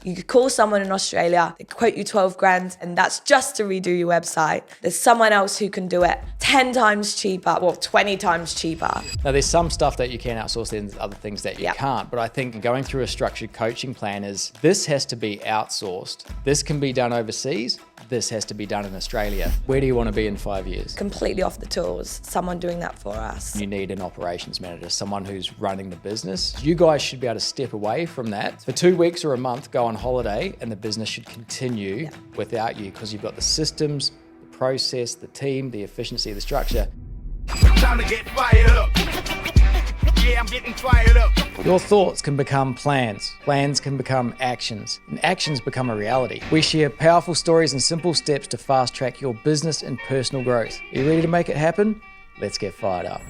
You could call someone in Australia, they quote you 12 grand, and that's just to redo your website. There's someone else who can do it 10 times cheaper, well, 20 times cheaper. Now, there's some stuff that you can outsource and other things that you Yep. can't, but I think going through a structured coaching plan is this has to be outsourced. This can be done overseas. This has to be done in Australia. Where do you want to be in 5 years? Completely off the tools, someone doing that for us. You need an operations manager, someone who's running the business. You guys should be able to step away from that. For 2 weeks or a month, go on holiday, and the business should continue without you because you've got the systems, the process, the team, the efficiency, the structure. Time to get fired up. Yeah, I'm getting fired up. Your thoughts can become plans, plans can become actions, and actions become a reality. We share powerful stories and simple steps to fast track your business and personal growth. Are you ready to make it happen? Let's get fired up.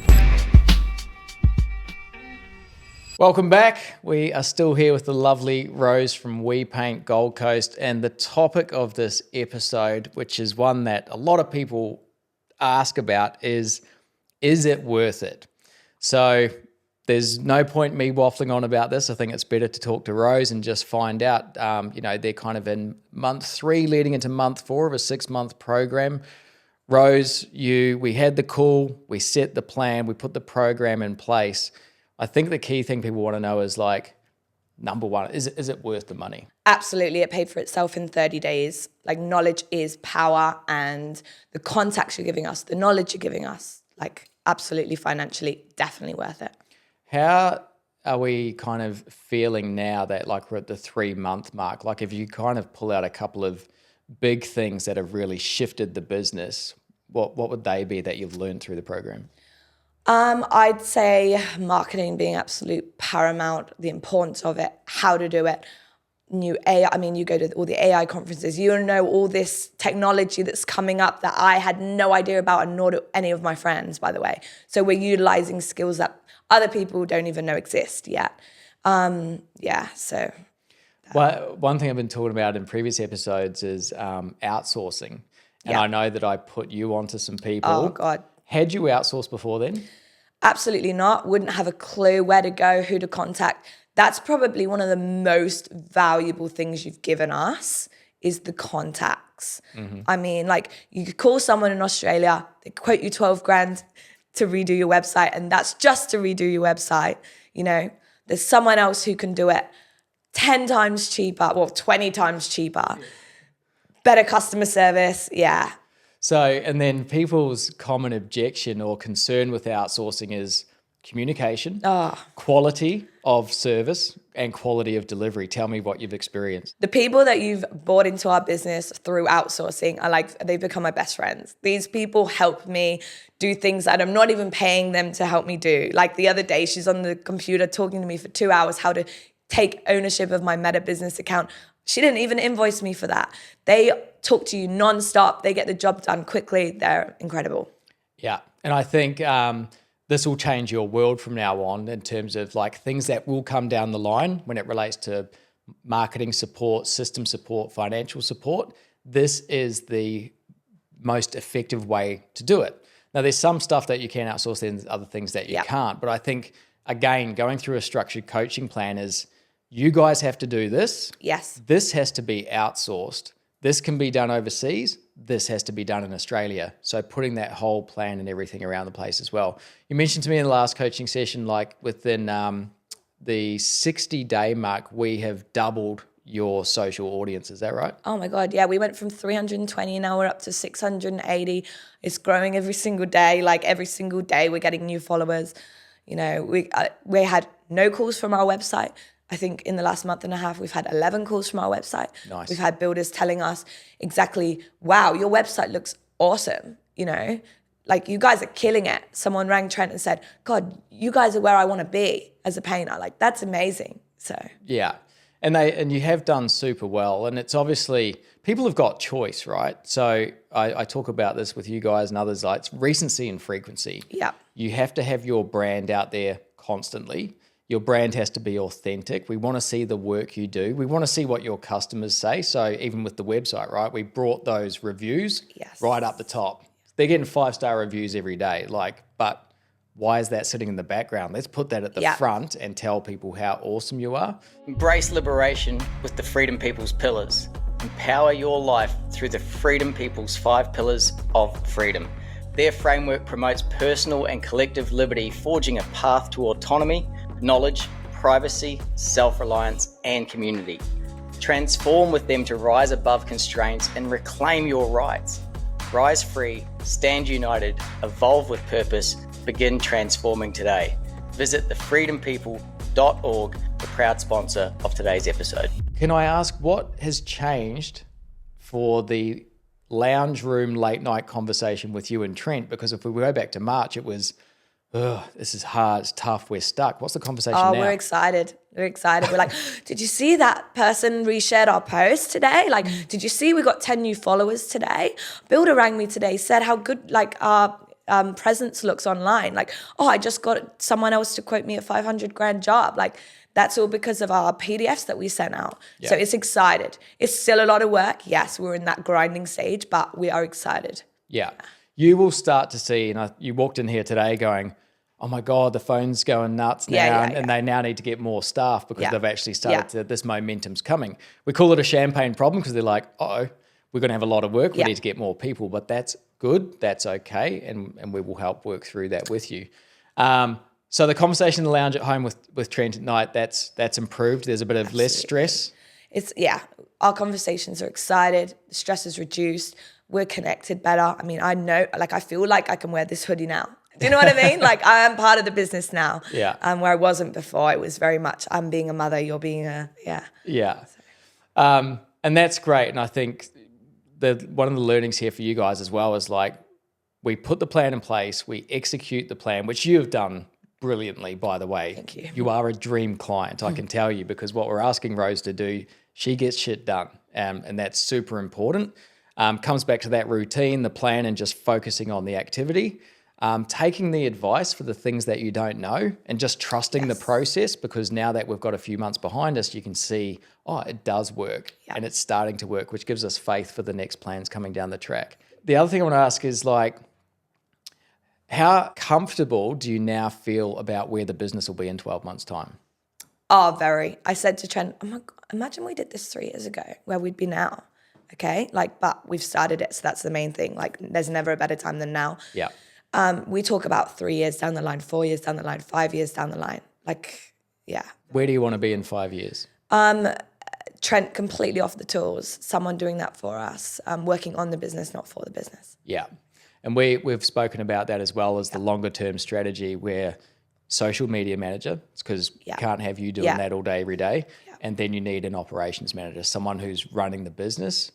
Welcome back. We are still here with the lovely Rose from We Paint Gold Coast, and the topic of this episode, which is one that a lot of people ask about, is it worth it? So there's no point me waffling on about this. I think it's better to talk to Rose and just find out. They're kind of in month 3 leading into month 4 of a 6-month program. Rose, we had the call, we set the plan, we put the program in place. I think the key thing people want to know is like, number one, is it worth the money? Absolutely, it paid for itself in 30 days. Like, knowledge is power, and the contacts you're giving us, the knowledge you're giving us, like, absolutely financially, definitely worth it. How are we kind of feeling now that like we're at the 3-month mark? Like, if you kind of pull out a couple of big things that have really shifted the business, what would they be that you've learned through the program? I'd say marketing being absolute paramount, the importance of it, how to do it. New AI, you go to all the AI conferences, you know all this technology that's coming up that I had no idea about, and nor do any of my friends, by the way. So we're utilizing skills that other people don't even know exist yet. One thing I've been talking about in previous episodes is outsourcing. And I know that I put you onto some people. Oh, God. Had you outsourced before then? Absolutely not. Wouldn't have a clue where to go, who to contact. That's probably one of the most valuable things you've given us is the contacts. Mm-hmm. You could call someone in Australia, they quote you 12 grand to redo your website, and that's just to redo your website. There's someone else who can do it 10 times cheaper, well, 20 times cheaper. Better customer service, yeah. So, and then people's common objection or concern with outsourcing is communication, quality of service, and quality of delivery. Tell me what you've experienced. The people that you've brought into our business through outsourcing they've become my best friends. These people help me do things that I'm not even paying them to help me do. Like the other day, she's on the computer talking to me for 2 hours how to take ownership of my Meta business account. She didn't even invoice me for that. They talk to you nonstop. They get the job done quickly. They're incredible. Yeah. And I think this will change your world from now on in terms of like things that will come down the line when it relates to marketing support, system support, financial support. This is the most effective way to do it. Now, there's some stuff that you can outsource and other things that you can't. But I think, again, going through a structured coaching plan is you guys have to do this. Yes. This has to be outsourced. This can be done overseas. This has to be done in Australia. So putting that whole plan and everything around the place as well. You mentioned to me in the last coaching session, like within the 60-day mark, we have doubled your social audience. Is that right? Oh my God, yeah. We went from 320, now we're up to 680. It's growing every single day. Like every single day we're getting new followers. We had no calls from our website. I think in the last month and a half, we've had 11 calls from our website. Nice. We've had builders telling us exactly, wow, your website looks awesome. Like you guys are killing it. Someone rang Trent and said, God, you guys are where I want to be as a painter. Like that's amazing. So yeah. And you have done super well. And it's obviously, people have got choice, right? So I talk about this with you guys and others, like it's recency and frequency. Yeah. You have to have your brand out there constantly. Your brand has to be authentic. We want to see the work you do. We want to see what your customers say. So even with the website, right, we brought those reviews right up the top. They're getting 5-star reviews every day. But why is that sitting in the background? Let's put that at the front and tell people how awesome you are. Embrace liberation with the Freedom People's pillars. Empower your life through the Freedom People's 5 pillars of freedom. Their framework promotes personal and collective liberty, forging a path to autonomy, knowledge, privacy, self-reliance, and community. Transform with them to rise above constraints and reclaim your rights. Rise free, stand united, evolve with purpose, begin transforming today. Visit thefreedompeople.org, the proud sponsor of today's episode. Can I ask what has changed for the lounge room late night conversation with you and Trent? Because if we go back to March, it was, this is hard, it's tough, we're stuck. What's the conversation now? We're excited. We're excited. We're like, did you see that person reshared our post today? Like, did you see we got 10 new followers today? Builder rang me today, said how good like our presence looks online. Like, I just got someone else to quote me a 500 grand job. Like, that's all because of our PDFs that we sent out. Yeah. So it's excited. It's still a lot of work. Yes, we're in that grinding stage, but we are excited. Yeah. You will start to see, and you walked in here today going, oh my God, the phone's going nuts now, and they now need to get more staff because they've actually started to, this momentum's coming. We call it a champagne problem because they're like, we're going to have a lot of work. We need to get more people, but that's good. That's okay. And we will help work through that with you. So the conversation in the lounge at home with Trent at night, that's improved. There's a bit of less stress. Our conversations are excited. The stress is reduced. We're connected better. I mean, I know, like, I feel like I can wear this hoodie now. Do you know what I mean? Like, I am part of the business now. Yeah. Where I wasn't before. It was very much, I'm being a mother, you're being Yeah. And that's great. And I think one of the learnings here for you guys as well is like, we put the plan in place, we execute the plan, which you have done brilliantly, by the way. Thank you. You are a dream client, I can tell you, because what we're asking Rose to do, she gets shit done. And that's super important. Comes back to that routine, the plan, and just focusing on the activity. Taking the advice for the things that you don't know and just trusting the process, because now that we've got a few months behind us, you can see, it does work and it's starting to work, which gives us faith for the next plans coming down the track. The other thing I want to ask is like, how comfortable do you now feel about where the business will be in 12 months' time? Very. I said to Trent, oh my God, imagine we did this 3 years ago, where we'd be now. Okay? Like, but we've started it, so that's the main thing. Like, there's never a better time than now. Yeah. We talk about 3 years down the line, 4 years down the line, 5 years down the line. Like, yeah. Where do you want to be in 5 years? Trent completely off the tools, someone doing that for us, working on the business, not for the business. Yeah. And we've spoken about that as well as the longer term strategy where social media manager, it's because you can't have you doing that all day, every day. Yeah. And then you need an operations manager, someone who's running the business,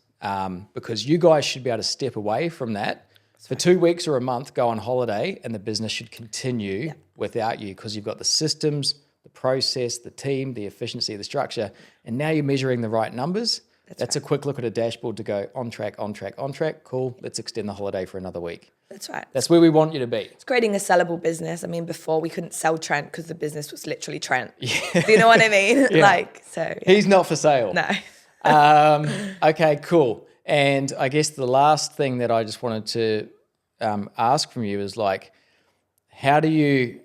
because you guys should be able to step away from that for 2 weeks or a month, go on holiday, and the business should continue without you because you've got the systems, the process, the team, the efficiency, the structure, and now you're measuring the right numbers. That's right. A quick look at a dashboard to go on track, on track, on track. Cool. Let's extend the holiday for another week. That's right. That's where we want you to be. It's creating a sellable business. I mean, before we couldn't sell Trent because the business was literally Trent. Yeah. Do you know what I mean? He's not for sale. No. Okay, cool. And I guess the last thing that I just wanted to ask from you is like, how do you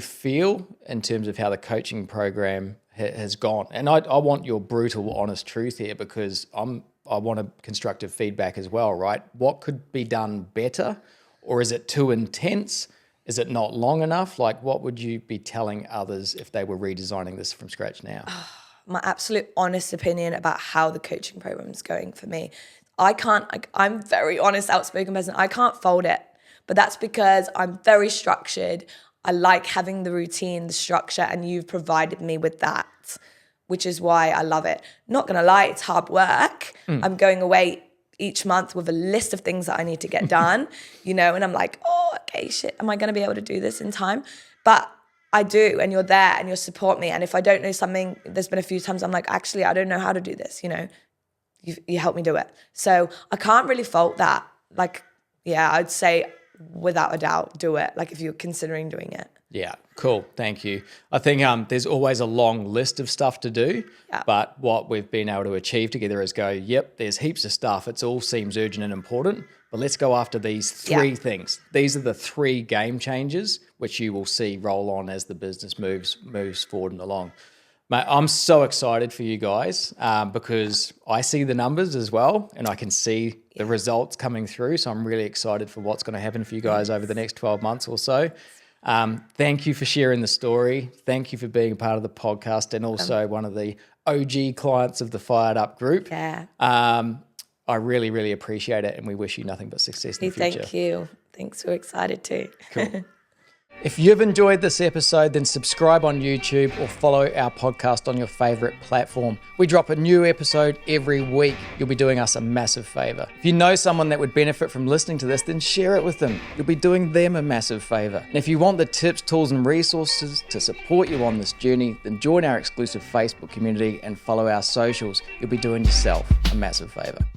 feel in terms of how the coaching program has gone? And I want your brutal, honest truth here because I want a constructive feedback as well, right? What could be done better? Or is it too intense? Is it not long enough? Like, what would you be telling others if they were redesigning this from scratch now? My absolute honest opinion about how the coaching program is going for me. I'm very honest, outspoken person. I can't fold it, but that's because I'm very structured. I like having the routine, the structure, and you've provided me with that, which is why I love it. Not gonna lie, it's hard work. I'm going away each month with a list of things that I need to get done, and I'm like, okay, shit, am I gonna be able to do this in time? But I do, and you're there and you'll support me. And if I don't know something, there's been a few times I'm like, actually, I don't know how to do this, you help me do it. So I can't really fault that. Like, I'd say without a doubt, do it. Like if you're considering doing it. Yeah, cool. Thank you. I think there's always a long list of stuff to do, but what we've been able to achieve together is go, yep, there's heaps of stuff. It all seems urgent and important, but let's go after these three things. These are the 3 game changers which you will see roll on as the business moves forward and along. Mate, I'm so excited for you guys because I see the numbers as well and I can see the results coming through. So I'm really excited for what's going to happen for you guys over the next 12 months or so. Thank you for sharing the story. Thank you for being a part of the podcast and also one of the OG clients of the Fired Up group. Yeah. I really, really appreciate it and we wish you nothing but success in the future. Thank you. Thanks. We're excited too. Cool. If you've enjoyed this episode, then subscribe on YouTube or follow our podcast on your favorite platform. We drop a new episode every week. You'll be doing us a massive favor. If you know someone that would benefit from listening to this, then share it with them. You'll be doing them a massive favor. And if you want the tips, tools, and resources to support you on this journey, then join our exclusive Facebook community and follow our socials. You'll be doing yourself a massive favor.